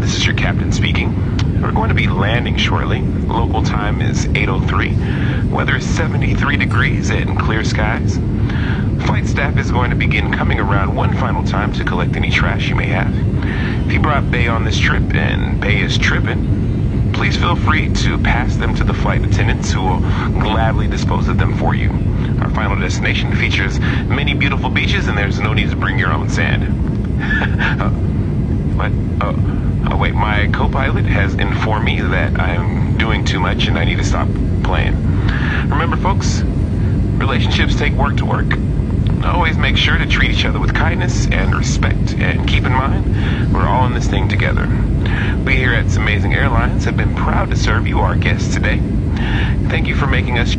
this is your captain speaking. We're going to be landing shortly. Local time is 8:03. Weather is 73 degrees and clear skies. Flight staff is going to begin coming around one final time to collect any trash you may have. If you brought Bay on this trip and Bay is tripping, please feel free to pass them to the flight attendants who will gladly dispose of them for you. Our final destination features many beautiful beaches and there's no need to bring your own sand. What? Oh, wait, my co-pilot has informed me that I'm doing too much and I need to stop playing. Remember, folks, relationships take work to work. Always make sure to treat each other with kindness and respect. And keep in mind, we're all in this thing together. We here at Amazing Airlines have been proud to serve you, our guests, today. Thank you for making us